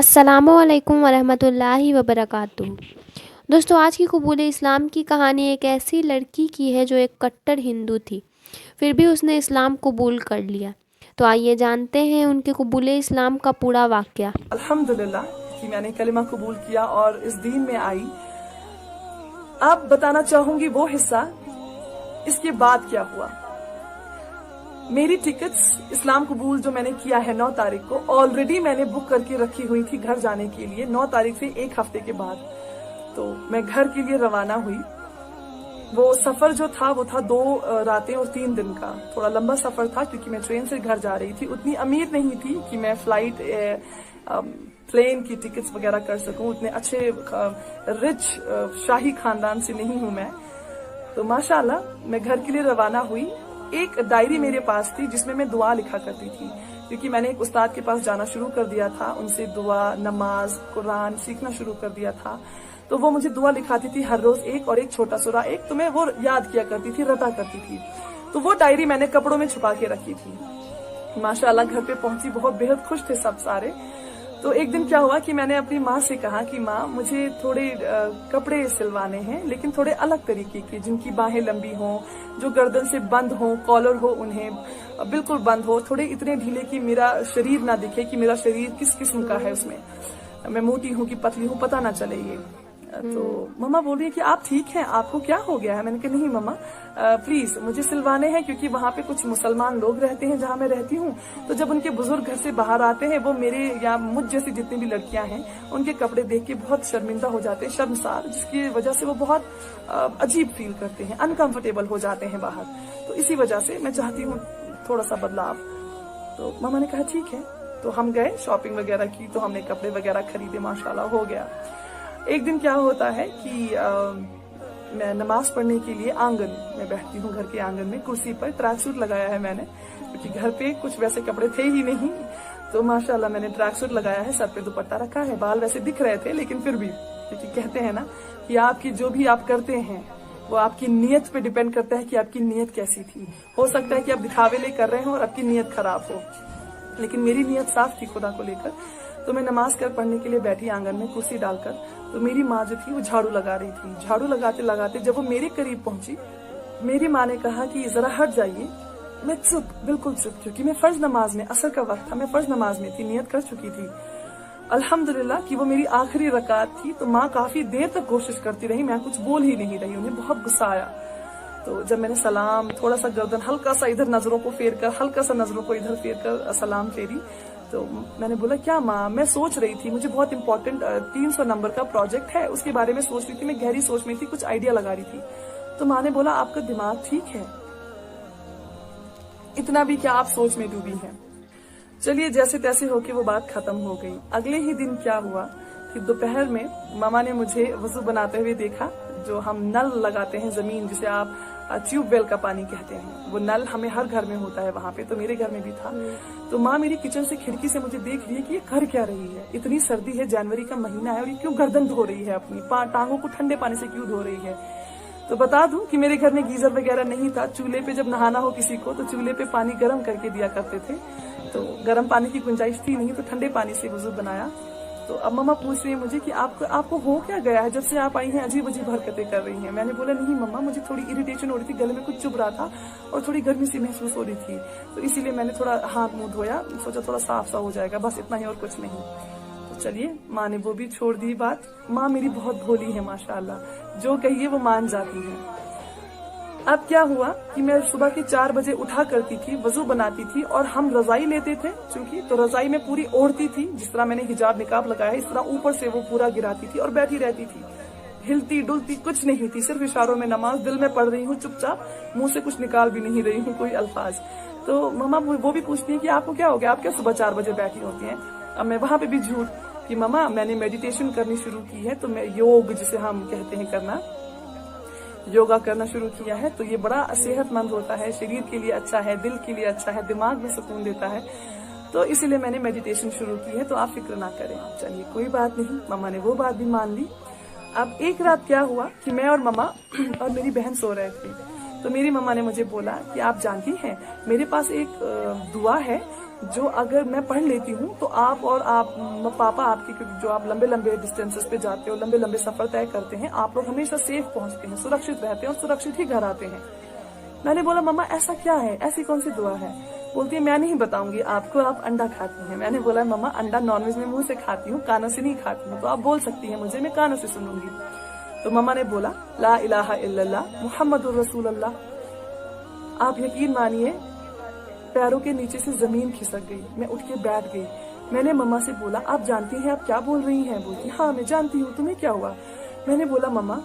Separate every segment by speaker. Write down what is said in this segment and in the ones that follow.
Speaker 1: अस्सलामुअलैकुम वरहमतुल्लाहि वबरकातुहू। दोस्तों, आज की कबूल इस्लाम की कहानी एक ऐसी लड़की की है जो एक कट्टर हिंदू थी, फिर भी उसने इस्लाम कबूल कर लिया। तो आइए जानते हैं उनके कबूल इस्लाम का पूरा वाक़या।
Speaker 2: अल्हम्दुलिल्लाह कि मैंने कलिमा कबूल किया और इस दीन में आई। अब बताना चाहूंगी वो हिस्सा, इसके बाद क्या हुआ। मेरी टिकट्स इस्लाम कबूल जो मैंने किया है 9 तारीख को, ऑलरेडी मैंने बुक करके रखी हुई थी घर जाने के लिए 9 तारीख से 1 हफ्ते के बाद। तो मैं घर के लिए रवाना हुई। वो सफर जो था वो था 2 रातें और 3 दिन का। थोड़ा लंबा सफर था क्योंकि मैं ट्रेन से घर जा रही थी। उतनी अमीर नहीं थी कि मैं फ्लाइट प्लेन की टिकट्स वगैरह कर सकूं। उतने अच्छे रिच शाही खानदान से नहीं हूं मैं। तो माशाल्लाह मैं घर के लिए रवाना हुई। एक डायरी मेरे पास थी जिसमें मैं दुआ लिखा करती थी, क्योंकि मैंने एक उस्ताद के पास जाना शुरू कर दिया था। उनसे दुआ, नमाज, कुरान सीखना शुरू कर दिया था। तो वो मुझे दुआ लिखाती थी हर रोज एक, और एक छोटा सूरा एक। तो मैं वो याद किया करती थी, रटा करती थी। तो वो डायरी मैंने कपड़ों में छुपा के रखी थी। माशाल्लाह घर पे पहुंची, बहुत बेहद खुश थे सब सारे। तो एक दिन क्या हुआ कि मैंने अपनी माँ से कहा कि माँ, मुझे थोड़े कपड़े सिलवाने हैं, लेकिन थोड़े अलग तरीके के, जिनकी बाहें लंबी हों, जो गर्दन से बंद हों, कॉलर हो उन्हें बिल्कुल बंद हो, थोड़े इतने ढीले कि मेरा शरीर ना दिखे कि मेरा शरीर किस किस्म का है, उसमें मैं मोटी हूँ कि पतली हूँ पता ना चले ये। तो मम्मा बोल रही है कि आप ठीक हैं, आपको क्या हो गया है। मैंने कहा नहीं मम्मा, प्लीज मुझे सिलवाने हैं, क्योंकि वहाँ पे कुछ मुसलमान लोग रहते हैं जहाँ मैं रहती हूँ। तो जब उनके बुजुर्ग घर से बाहर आते हैं, वो मेरे या मुझ जैसी जितनी भी लड़कियां हैं उनके कपड़े देख के बहुत शर्मिंदा हो जाते हैं, शर्मसार, जिसकी वजह से वो बहुत अजीब फील करते हैं, अनकंफर्टेबल हो जाते हैं बाहर। तो इसी वजह से मैं चाहती हूँ थोड़ा सा बदलाव। तो मम्मा ने कहा ठीक है। तो हम गए, शॉपिंग वगैरह की, तो हमने कपड़े वगैरह खरीदे, माशाल्लाह हो गया। एक दिन क्या होता है कि मैं नमाज पढ़ने के लिए आंगन में बैठती हूँ। घर के आंगन में कुर्सी पर ट्रैक सूट लगाया है मैंने, क्योंकि घर पे कुछ वैसे कपड़े थे ही नहीं। तो माशाल्लाह मैंने ट्रैक सूट लगाया है, सर पे दुपट्टा रखा है, बाल वैसे दिख रहे थे लेकिन फिर भी, क्योंकि कहते हैं ना कि आपकी जो भी आप करते हैं वो आपकी नीयत पे डिपेंड करता है कि आपकी नीयत कैसी थी। हो सकता है कि आप दिखावे ले कर रहे हो और आपकी नीयत खराब हो, लेकिन मेरी नीयत साफ थी खुदा को लेकर। तो मैं नमाज कर पढ़ने के लिए बैठी आंगन में कुर्सी डालकर। तो मेरी माँ जो थी वो झाड़ू लगा रही थी। झाड़ू लगाते लगाते जब वो मेरे करीब पहुंची, मेरी माँ ने कहा कि जरा हट जाइए। मैं चुप, बिल्कुल चुप, क्योंकि मैं फर्ज नमाज में, असर का वक्त था, मैं फर्ज नमाज में थी, नियत कर चुकी थी। अल्हम्दुलिल्लाह कि वो मेरी आखिरी रकात थी। तो माँ काफी देर तक कोशिश करती रही, मैं कुछ बोल ही नहीं रही। उन्हें बहुत गुस्सा आया। तो जब मैंने सलाम, थोड़ा सा गर्दन हल्का सा इधर नजरों को फेर कर, हल्का सा नजरों को इधर फेर कर सलाम फेरी। तो मैंने बोला क्या माँ, मैं सोच रही थी, मुझे बहुत इंपॉर्टेंट 300 नंबर का प्रोजेक्ट है, उसके बारे में सोच रही थी, मैं गहरी सोच में थी, कुछ आइडिया लगा रही थी। तो माँ ने बोला आपका दिमाग ठीक है, इतना भी क्या आप सोच में डूबी हैं। चलिए, जैसे तैसे होके वो बात खत्म हो गई। अगले ही दिन क्या हुआ कि दोपहर में मामा ने मुझे वजू बनाते हुए देखा। जो हम नल लगाते हैं जमीन, जिसे आप ट्यूबवेल का पानी कहते हैं, वो नल हमें हर घर में होता है वहां पे, तो मेरे घर में भी था। तो माँ मेरी किचन से खिड़की से मुझे देख रही है कि ये कर क्या रही है। इतनी सर्दी है, जनवरी का महीना है, और ये क्यों गर्दन धो रही है, अपनी टांगों को ठंडे पानी से क्यों धो रही है। तो बता दूं कि मेरे घर में गीजर वगैरह नहीं था। चूल्हे पे जब नहाना हो किसी को तो चूल्हे पे पानी गर्म करके दिया करते थे। तो गर्म पानी की गुंजाइश थी नहीं, तो ठंडे पानी से वजू बनाया। तो अब मम्मा पूछ रही है मुझे कि आपको हो क्या गया है, जब से आप आई हैं अजीब अजीब हरकतें कर रही हैं। मैंने बोला नहीं मम्मा, मुझे थोड़ी इरिटेशन हो रही थी, गले में कुछ चुभ रहा था और थोड़ी गर्मी सी महसूस हो रही थी, तो इसीलिए मैंने थोड़ा हाथ मुंह धोया, सोचा थोड़ा साफ सा हो जाएगा, बस इतना ही और कुछ नहीं। तो चलिए, माँ ने वो भी छोड़ दी बात। माँ मेरी बहुत भोली है माशाल्लाह, जो कहिए वो मान जाती है। अब क्या हुआ कि मैं सुबह के 4 बजे उठा करती थी, वजू बनाती थी, और हम रजाई लेते थे चूंकि, तो रजाई में पूरी ओढ़ती थी, जिस तरह मैंने हिजाब निकाब लगाया इस तरह ऊपर से वो पूरा गिराती थी और बैठी रहती थी। हिलती डुलती कुछ नहीं थी, सिर्फ इशारों में नमाज दिल में पढ़ रही हूँ चुपचाप, मुंह से कुछ निकाल भी नहीं रही हूँ कोई अल्फाज। तो मम्मा वो भी पूछती है कि आपको क्या हो गया, आप क्या सुबह 4 बजे बैठी होती हैं। अब मैं वहां पे भी झूठ कि मम्मा मैंने मेडिटेशन करनी शुरू की है, तो मैं योग जिसे हम कहते हैं करना, योगा करना शुरू किया है। तो ये बड़ा सेहतमंद होता है, शरीर के लिए अच्छा है, दिल के लिए अच्छा है, दिमाग में सुकून देता है। तो इसीलिए मैंने मेडिटेशन शुरू की है, तो आप फिक्र ना करें। चलिए कोई बात नहीं, मम्मा ने वो बात भी मान ली। अब एक रात क्या हुआ कि मैं और मम्मा और मेरी बहन सो रहे थे। तो मेरी मम्मा ने मुझे बोला कि आप जानती हैं, मेरे पास एक दुआ है, जो अगर मैं पढ़ लेती हूँ तो आप और आप पापा आपकी, क्योंकि जो आप लंबे लंबे डिस्टेंसेस पे जाते हो, लंबे लंबे सफर तय करते हैं, आप लोग हमेशा सेफ पहुंचते हैं, सुरक्षित रहते हैं और सुरक्षित ही घर आते हैं। मैंने बोला मम्मा ऐसा क्या है, ऐसी कौन सी दुआ है? बोलती है मैं नहीं बताऊंगी आपको, आप अंडा खाती हैं। मैंने बोला मम्मा अंडा नॉनवेज में मुंह से खाती हूँ, कानों से नहीं खाती हूँ, तो आप बोल सकती हैं मुझे, मैं कानों से सुनूंगी। तो मम्मा ने बोला ला इलाहा इल्लल्लाह मुहम्मदुर रसूलुल्लाह। आप यकीन मानिए पैरों के नीचे से जमीन खिसक गई, मैं उठ के बैठ गई। मैंने मम्मा से बोला आप जानती हैं आप क्या बोल रही हैं? बोलती हाँ मैं जानती हूँ, तुम्हें क्या हुआ? मैंने बोला मम्मा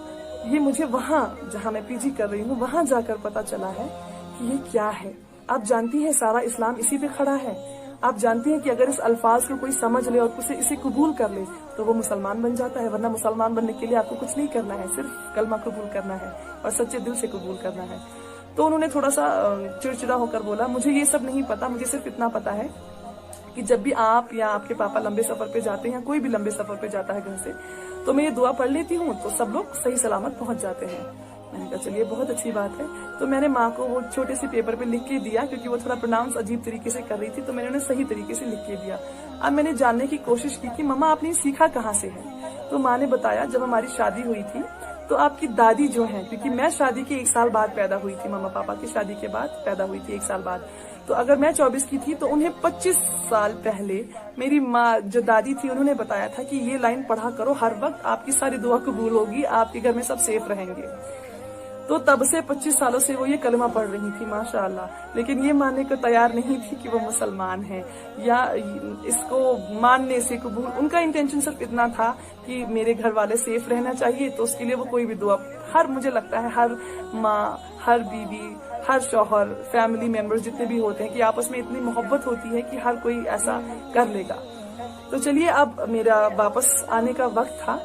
Speaker 2: ये मुझे वहाँ जहाँ मैं पीजी कर रही हूँ वहाँ जाकर पता चला है कि ये क्या है। आप जानती हैं सारा इस्लाम इसी पे खड़ा है। आप जानती हैं कि अगर इस अल्फाज को कोई समझ ले और इसे कबूल कर ले तो वो मुसलमान बन जाता है, वरना मुसलमान बनने के लिए आपको कुछ नहीं करना है, सिर्फ कलमा कबूल करना है और सच्चे दिल से कबूल करना है। तो उन्होंने थोड़ा सा चिड़चिड़ा होकर बोला मुझे ये सब नहीं पता, मुझे सिर्फ इतना पता है कि जब भी आप या आपके पापा लंबे सफर पे जाते हैं, कोई भी लंबे सफर पे जाता है घर से, तो मैं ये दुआ पढ़ लेती हूँ तो सब लोग सही सलामत पहुंच जाते हैं। मैंने कहा चलिए बहुत अच्छी बात है। तो मैंने माँ को वो छोटे से पेपर पे लिख के दिया, क्योंकि वो थोड़ा प्रोनाउंस अजीब तरीके से कर रही थी, तो मैंने उन्हें सही तरीके से लिख के दिया। अब मैंने जानने की कोशिश की कि मम्मा आपने सीखा कहाँ से है? तो माँ ने बताया जब हमारी शादी हुई थी तो आपकी दादी जो है, क्योंकि मैं शादी के 1 साल बाद पैदा हुई थी, मम्मा पापा की शादी के बाद पैदा हुई थी 1 साल बाद, तो अगर मैं 24 की थी तो उन्हें 25 साल पहले मेरी माँ जो दादी थी उन्होंने बताया था कि ये लाइन पढ़ा करो हर वक्त, आपकी सारी दुआ कबूल होगी, आपके घर में सब सेफ रहेंगे। तो तब से 25 सालों से वो ये कलमा पढ़ रही थी माशाअल्लाह, लेकिन ये मानने को तैयार नहीं थी कि वो मुसलमान है या इसको मानने से कबूल। उनका इंटेंशन सिर्फ इतना था कि मेरे घर वाले सेफ रहना चाहिए, तो उसके लिए वो कोई भी दुआ, हर मुझे लगता है हर माँ, हर बीवी, हर शौहर, फैमिली मेंबर्स जितने भी होते हैं कि आपस में इतनी मोहब्बत होती है कि हर कोई ऐसा कर लेगा। तो चलिए अब मेरा वापस आने का वक्त था,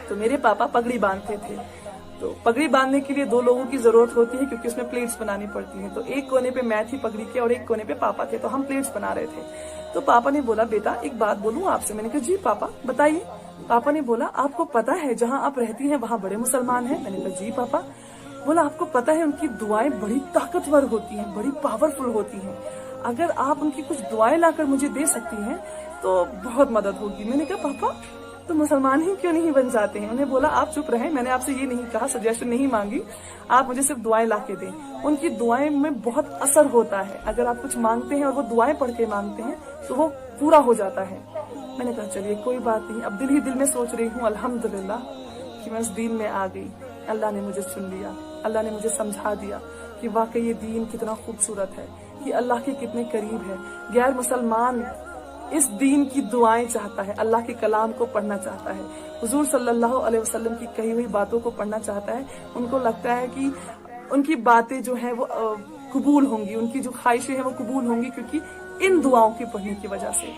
Speaker 2: तो मेरे पापा पगड़ी बांधते थे। तो पगड़ी बांधने के लिए 2 लोगों की जरूरत होती है, क्योंकि उसमें प्लेट्स बनानी पड़ती हैं। तो एक कोने पे मैं थी पगड़ी के और एक कोने पे पापा थे, तो हम प्लेट्स बना रहे थे। तो पापा ने बोला बेटा एक बात बोलूं आपसे? मैंने कहा जी पापा बताइए। पापा ने बोला आपको पता है जहाँ आप रहती हैं वहाँ बड़े मुसलमान हैं? मैंने कहा जी पापा। बोला आपको पता है उनकी दुआएं बड़ी ताकतवर होती हैं, बड़ी पावरफुल होती हैं, अगर आप उनकी कुछ दुआएं लाकर मुझे दे सकती हैं तो बहुत मदद होगी। मैंने कहा पापा तो मुसलमान ही क्यों नहीं बन जाते हैं? उन्हें बोला आप चुप रहें, मैंने आपसे ये नहीं कहा, सजेशन नहीं मांगी, आप मुझे सिर्फ दुआएं ला के दें। उनकी दुआएं में बहुत असर होता है, अगर आप कुछ मांगते हैं और वो दुआएं पढ़ के मांगते हैं तो वो पूरा हो जाता है। मैंने कहा चलिए कोई बात नहीं। अब दिल ही दिल में सोच रही हूँ अल्हम्दुलिल्लाह कि मैं इस दीन में आ गई, अल्लाह ने मुझे सुन लिया, अल्लाह ने मुझे समझा दिया कि वाकई ये दीन कितना खूबसूरत है, कि अल्लाह के कितने करीब है। गैर मुसलमान इस दीन की दुआएं चाहता है, अल्लाह के कलाम को पढ़ना चाहता है, हुजूर सल्लल्लाहु अलैहि वसल्लम की कही हुई बातों को पढ़ना चाहता है। उनको लगता है कि उनकी बातें जो है वो कबूल होंगी, उनकी जो ख्वाहिशें हैं वो कबूल होंगी, क्योंकि इन दुआओं की पढ़ने की वजह से।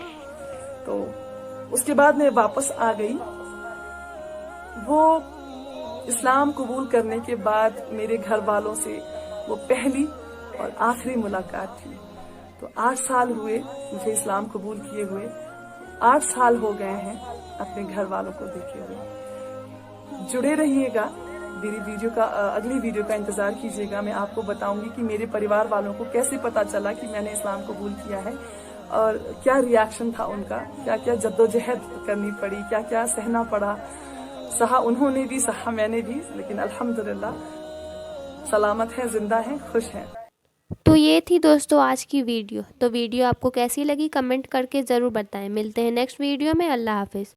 Speaker 2: तो उसके बाद मैं वापस आ गई। वो इस्लाम कबूल करने के बाद मेरे घर वालों से वो पहली और आखिरी मुलाकात थी। तो 8 साल हुए मुझे इस्लाम कबूल किए हुए, 8 साल हो गए हैं अपने घर वालों को देखे हुए। जुड़े रहिएगा, मेरी वीडियो का अगली वीडियो का इंतजार कीजिएगा। मैं आपको बताऊंगी कि मेरे परिवार वालों को कैसे पता चला कि मैंने इस्लाम कबूल किया है और क्या रिएक्शन था उनका, क्या क्या जद्दोजहद करनी पड़ी, क्या क्या सहना पड़ा। सहा उन्होंने भी, सहा मैंने भी, लेकिन अल्हम्दुलिल्लाह सलामत है, जिंदा है, खुश है।
Speaker 1: तो ये थी दोस्तों आज की वीडियो। तो वीडियो आपको कैसी लगी कमेंट करके ज़रूर बताएं। मिलते हैं नेक्स्ट वीडियो में। अल्लाह हाफिज़।